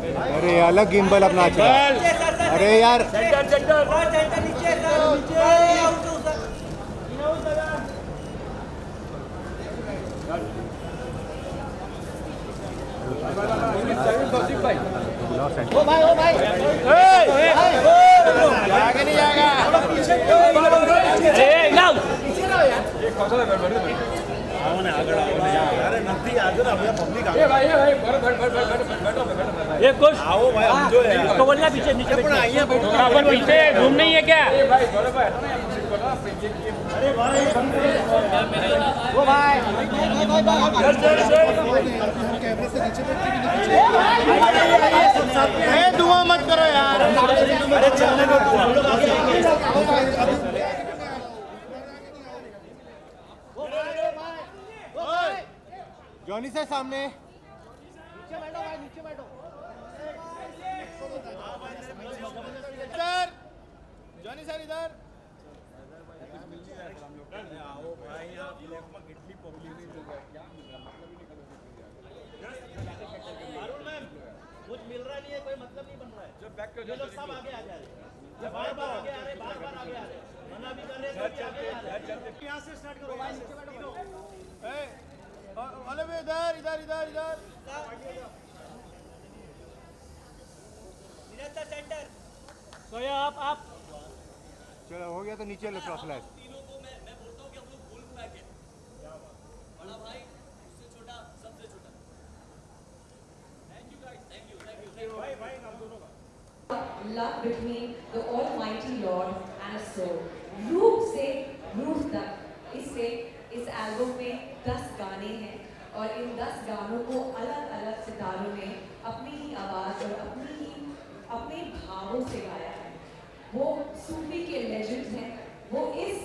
अरे अलग गिम्बल अपना चला। अरे यार ओ भाई आगे नहीं जाएगा। ये कुछ आओ भाई, हम जो है तो बोलना पीछे नीचे बैठो। अपन पीछे घूम नहीं है क्या? अरे भाई वो भाई धुआं मत करो यार। अरे चलने दो, हम लोग आगे जॉनी से सामने इधर, जॉनी सर इधर। आओ भाई, आप लेफ्ट में कितनी पब्लिक कुछ मिल रहा नहीं है, कोई मतलब नहीं बन रहा है। जब बैक कर जो लोग सब आगे आ जा रहे हैं, बार-बार आगे आ रहे हैं, बार-बार आगे आ रहे हैं, मना भी कर रहे हैं, चलते यहां से स्टार्ट करो, भाई नीचे बैठो। अरे भाई इधर इधर इधर इधर निरंतर सेंटर। तो ये आप चलो हो गया तो नीचे लो क्रॉस लाइन। तीनों को मैं बोलता हूँ कि हम लोग गोल्ड पैक है। बड़ा भाई उससे छोटा सबसे छोटा। Thank you guys, thank you भाई नाम दोनों का love between the Almighty Lord and a soul. रूह से रूह तक इस एल्बम में 10 गाने हैं और इन 10 गानों को अलग अलग सितारों ने अपनी ही आवाज़ और अपने भावों से गाया है। वो सूफी के लेजेंड्स हैं, वो इस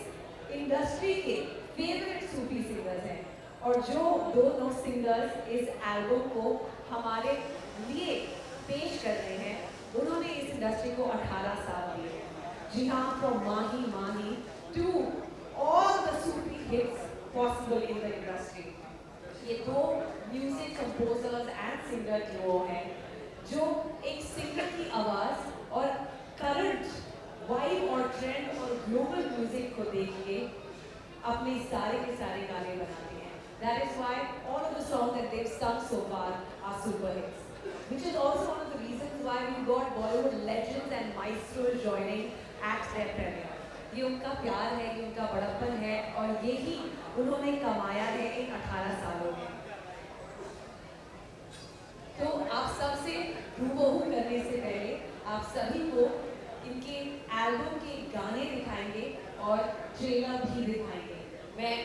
इंडस्ट्री के फेवरेट सूफी सिंगर्स हैं और जो दोनों सिंगर्स इस एल्बम को हमारे लिए पेश कर रहे हैं, उन्होंने इस इंडस्ट्री को 18 साल दिए हैं। जी हाँ, from Mahi Mahi to all the Sufi hits possible in the industry. ये दो music composers and singer duo हैं जो एक सिंगर की आवाज़ और करंट वाइब और ट्रेंड और ग्लोबल म्यूजिक को देख के अपने सारे के सारे गाने बनाते हैं। That is why all of the songs that they've sung so far are super hits. Which is also one of the reasons why we got Bollywood legends and maestros joining at their premiere. ये उनका प्यार है, ये उनका बड़प्पन है और यही उन्होंने कमाया है इन 18 सालों में। तो आप सबसे रूबरू करने से पहले आप सभी को इनके एल्बम के गाने दिखाएंगे और ट्रेलर भी दिखाएंगे। मैं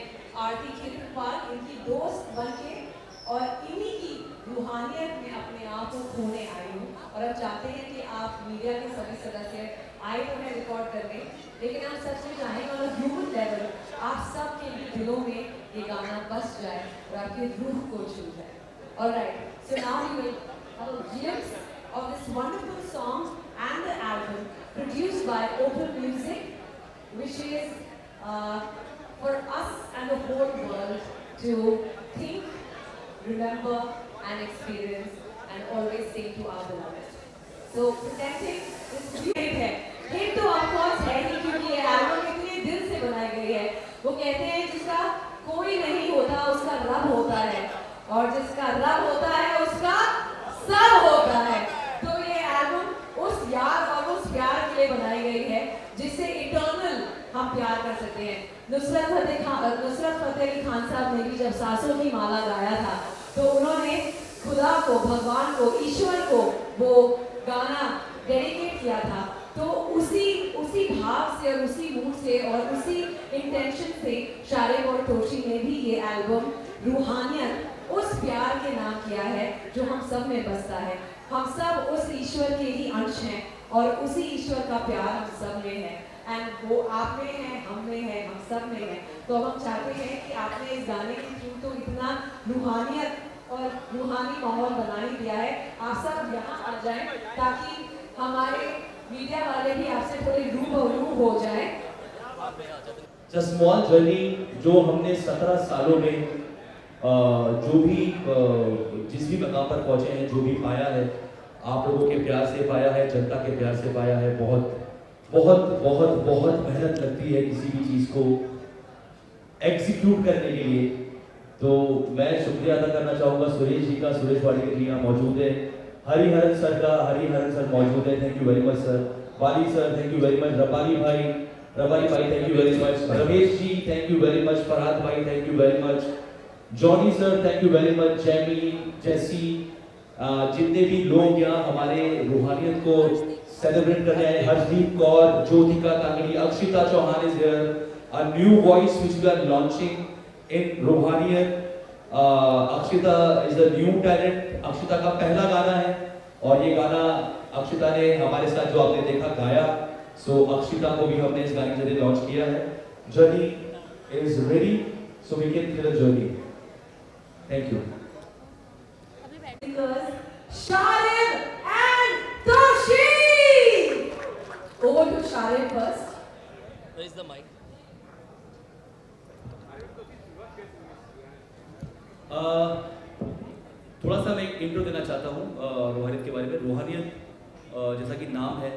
आरती खेतरपाल इनकी दोस्त बनके और इन्हीं की रूहानियत में अपने आप को खोने आई हूँ और हम चाहते हैं कि आप मीडिया के सभी सदस्य आए तो मैं रिकॉर्ड करने, लेकिन आप सच में चाहेंगे और ह्यूमन लेवल आप सब के दिलों में ये गाना बस जाए और आपकी रूह को छू जाए। Alright, so now we will have a glimpse of this wonderful song and the album produced by Opal Music, which is for us and the whole world to think, remember and experience and always sing to our beloved. So presenting this hit है, hit तो of course है ही क्योंकि ये album इतने दिल से बनाई गई है। वो कहते हैं जिसका कोई नहीं होता उसका रब होता है और जिसका रब होता है उसका सब होता है। तो ये एल्बम उस याद और उस प्यार के लिए बनाई गई है जिससे इटर्नल हम प्यार कर सकते हैं। नुसरत फतेह अली खान साहब ने भी जब सांसों की माला गाया था तो उन्होंने खुदा को, भगवान को, ईश्वर को वो गाना डेडिकेट किया था। तो उसी भाव से और उसी मूड से और उसी इंटेंशन से शारिक और तोशी ने भी ये एल्बम रूहानियत उस प्यार के नाम किया है जो हम सब में बसता है। हम सब उस ईश्वर के ही अंश हैं और उसी ईश्वर का प्यार हम सब में है एंड वो आप में है, हम में है, हम सब में है। तो हम चाहते हैं कि आपने इस गाने के थ्रू तो इतना रूहानियत और रूहानी माहौल बना ही दिया है। आप सब यहाँ आ जाएं ताकि हमारे मीडिया वाले भी आपसे थोड़े रूबरू हो जाएं। स्मॉल जर्नी जो हमने 17 सालों में जो भी जिस भी मकाम पर पहुंचे हैं, जो भी पाया है, आप लोगों के प्यार से पाया है, जनता के प्यार से पाया है। बहुत बहुत बहुत बहुत मेहनत लगती है किसी भी चीज़ को एग्जीक्यूट करने के लिए। तो मैं शुक्रिया अदा करना चाहूँगा सुरेश जी का, सुरेश वाडकर जी यहाँ मौजूद है, हरिहरन सर का, हरिहरन सर मौजूद है, thank you very much sir, Wali sir thank you very much, रबाली भाई thank you very much, Ramesh ji thank you very much, Farhad भाई thank you very much, Johnny sir thank you very much, Jamie, जैसी, जितने भी लोग यहाँ हमारे रूहानियत को सेलिब्रेट करने आए, Harshdeep Kaur, Jyotika Kangri, Akshita Chauhan is here, a new voice which we are launching in Ruhaniyat. Akshita is a new talent, Akshita का पहला गाना है और ये गाना अक्षिता ने हमारे साथ जो आपने देखा गाया, सो अक्षिता को भी हमने इस गाने के जरिए लॉन्च किया है। Journey is ready, so we can feel a journey. Thank you. Sharif and Toshi. Over to Sharif first. Where is the mic? थोड़ा सा मैं एक इंट्रो देना चाहता हूँ रूहानियत के बारे में। रूहानियत जैसा कि नाम है,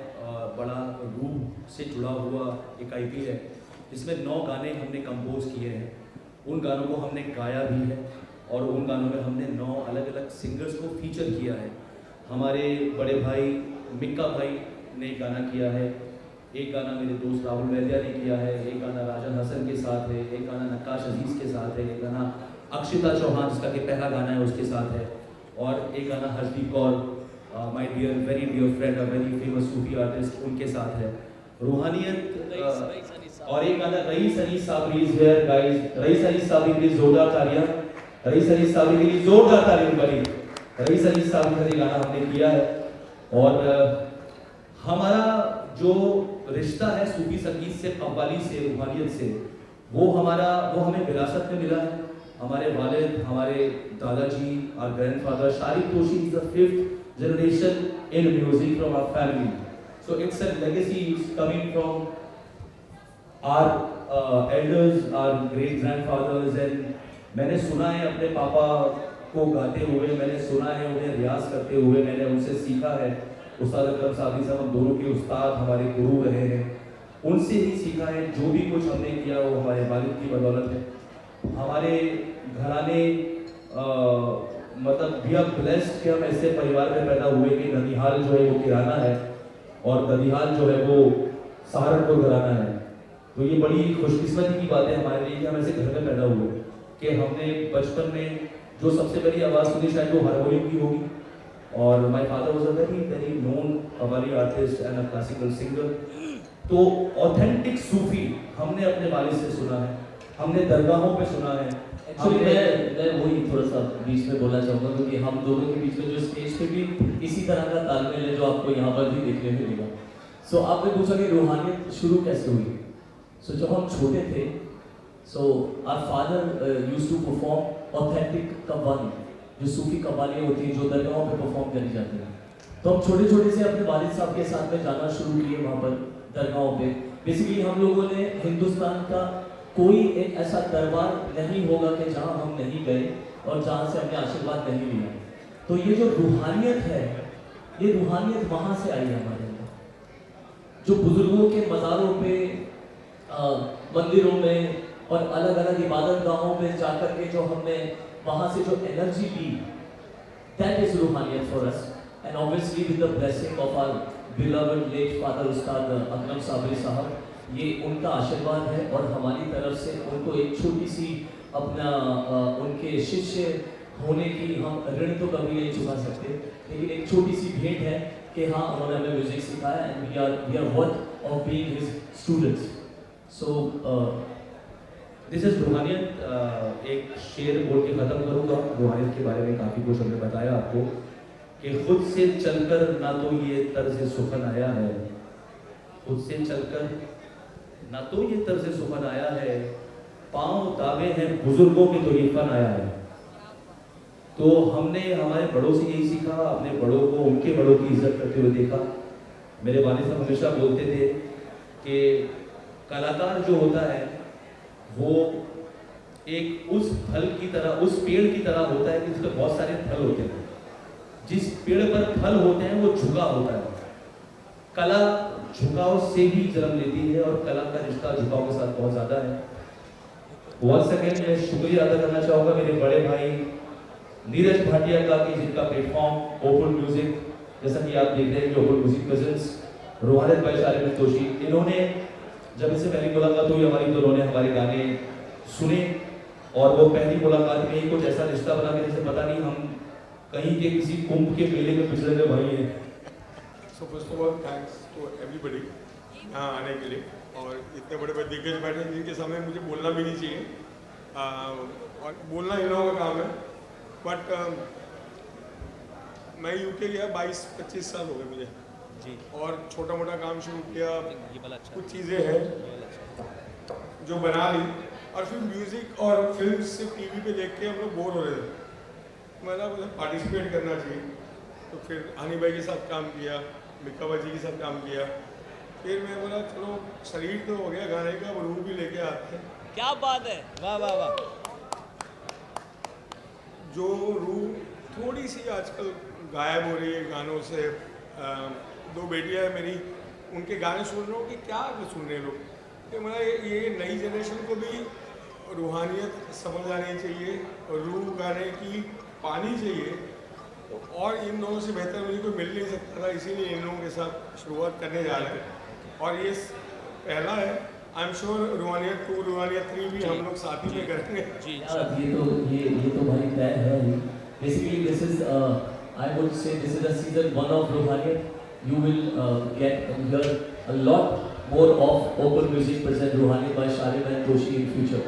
बड़ा रूह से जुड़ा हुआ एक आईपी है जिसमें 9 गाने हमने कंपोज किए हैं। उन गानों को हमने गाया भी है और उन गानों में हमने 9 अलग अलग सिंगर्स को फीचर किया है। हमारे बड़े भाई मिक्का भाई ने एक गाना किया है, एक गाना मेरे दोस्त राहुल वैद्या ने किया है, एक गाना राजन हसन के साथ है, एक गाना नक्काश अजीज़ के साथ है, एक गाना अक्षिता चौहान जिसका कि पहला गाना है उसके साथ है, और एक गाना Harshdeep Kaur my dear very dear friend, a very famous Sufi artist, उनके साथ है। रूहानियत और एक गाना Raees Anees Sabri is here guys, Raees Anees Sabri के लिए जोरदार तालियां, रईस अनीस साबरी के लिए जोरदार तालियां बनी। रईस अनीस साबरी का ये गाना हमने किया है। और हमारा जो रिश्ता है सूफी संगीत से, कव्वाली से, रूहानियत से, वो हमें विरासत में मिला है। हमारे वालिद, हमारे दादाजी, our grandfather Sharif Toshi is the 5th generation in music from our family. So it's a legacy coming from our elders, our great grandfathers, and मैंने सुना है अपने पापा को गाते हुए, मैंने सुना है उन्हें रियाज करते हुए, मैंने उनसे सीखा है। उस्ताद अकरम सादी साहब हम दोनों के उस्ताद, हमारे गुरु रहे हैं, उनसे ही सीखा है। जो भी कुछ हमने किया वो हमारे वालिद की बदौलत है। हमारे घराने मतलब वी आर ब्लेस्ड कि हम ऐसे परिवार में पैदा हुए कि ननिहाल जो है वो किराना है और ददिहाल जो है वो सहारनपुर घराना है। तो ये बड़ी खुशकिस्मती की बात है हमारे लिए कि हम ऐसे घर में पैदा हुए कि हमने बचपन में जो सबसे पहली आवाज़ सुनी शायद वो हारमोनियम की होगी। और my father was a very very known qawwali artist and a classical singer. तो ऑथेंटिक सूफी हमने अपने वालिद से सुना है, हमने दरगाहों पे सुना है। एक्चुअली मैं वही थोड़ा सा बीच में बोलना चाहूँगा क्योंकि हम दोनों के बीच में जो स्टेज पे भी इसी तरह का तालमेल है जो आपको यहाँ पर भी देखने को मिलेगा। सो आपने पूछा कि रूहानियत शुरू कैसे हुई। सो जब हम छोटे थे, so our father used to perform authentic qawwali, जो सूफी कव्वाली होती है जो दरगाहों पे परफॉर्म करी जाती है। तो हम छोटे छोटे से अपने वालिद साहब के साथ में जाना शुरू किए वहाँ पर दरगाहों पे। बेसिकली हम लोगों ने हिंदुस्तान का कोई एक ऐसा दरबार नहीं होगा कि जहाँ हम नहीं गए और जहाँ से हमने आशीर्वाद नहीं लिया। तो ये जो रूहानियत है, ये रूहानियत वहाँ से आई है हमारे अंदर। जो बुजुर्गों के मज़ारों पे, मंदिरों में और अलग अलग इबादत गाहों में जाकर के जो हमने वहाँ से जो एनर्जी ली, that is Ruhaniyat for us. And obviously with the blessing of our beloved late father Ustad Akram Sabri साहब, ये उनका आशीर्वाद है और हमारी तरफ से उनको एक छोटी सी अपना उनके शिष्य होने की हम ऋण तो कभी नहीं चुका सकते, लेकिन एक छोटी सी भेंट है कि हाँ उन्होंने हमें म्यूजिक सिखाया and we are worth of being his students. So this is Ruhaniyat. एक शेर बोल के ख़त्म करूँगा। रूहानियत के बारे में काफ़ी कुछ हमने बताया आपको कि खुद से चलकर ना तो ये तर्ज सुखन आया है, खुद से चलकर ना तो ये तर्ज सुखन आया है, पाँव दावे हैं बुजुर्गों के तो ये फन आया है। तो हमने हमारे बड़ों से यही सीखा, अपने बड़ों को उनके बड़ों की इज्जत करते हुए देखा। मेरे वालिद साहब हमेशा बोलते थे कि कलाकार जो होता है वो एक उस फल की तरह, उस पेड़ की तरह होता है कि जिसमें बहुत सारे फल होते हैं। जिस पेड़ पर फल होते हैं वो झुका होता है। कला झुकाव से ही जन्म लेती है और कला का रिश्ता झुकाव के साथ बहुत ज़्यादा है। वंस अगेन मैं शुक्रिया अदा करना चाहूँगा मेरे बड़े भाई नीरज भाटिया का कि जिनका प्लेटफॉर्म ओपन म्यूजिक, जैसा कि आप देख रहे हैं कि ओपन म्यूजिक प्रेजेंस रूहानियत भाई शालिम तोशी, इन्होंने जब इससे पहली मुलाकात हुई हमारी तो उन्होंने हमारे गाने सुने और वो पहली मुलाकात में ही कुछ ऐसा रिश्ता बना के जैसे पता नहीं हम कहीं के किसी कुंभ के मेले में पिछड़े हुए भाई हैं। So first of all thanks to everybody यहाँ आने के लिए, और इतने बड़े बड़े दिग्गज बैठे हैं जिनके सामने मुझे बोलना भी नहीं चाहिए और बोलना इन लोगों का काम है। बट मैं यूके गया 22-25 साल हो गए मुझे जी, और छोटा मोटा काम शुरू किया, कुछ चीज़ें हैं जो बना ली, और फिर म्यूज़िक और फिल्म सिर्फ टीवी पे देख के हम लोग बोर हो रहे थे। मैंने मुझे पार्टिसिपेट करना चाहिए, तो फिर हनी भाई के साथ काम किया, मिक्का बाजी के साथ काम किया। फिर मैं बोला चलो शरीर तो हो गया गाने का, रूह भी लेके आते हैं। क्या बात है, वाह वाह वाह। जो रूह थोड़ी सी आजकल गायब हो रही है गानों से। दो बेटियां हैं मेरी, उनके गाने सुन रहा हूँ कि क्या सुन रहे लोग, तो मैं ये नई जनरेशन को भी रूहानियत समझ आनी चाहिए, रूह गाने की पानी चाहिए, और इन दोनों से बेहतर मुझे कोई मिल नहीं सकता था, इसीलिए इन लोगों के साथ शुरुआत करने जा रहे हैं। और ये पहला है, आई एम श्योर रूहानियत 2, रूहानियत 3 भी हम लोग साथ ही में करेंगे जी। ये तो भाई तय है ही। Basically, this is I would say this is a season 1 of Ruhaniyat. You will get and hear a lot more of open music present Ruhaniyat by Shalim and Toshi in future.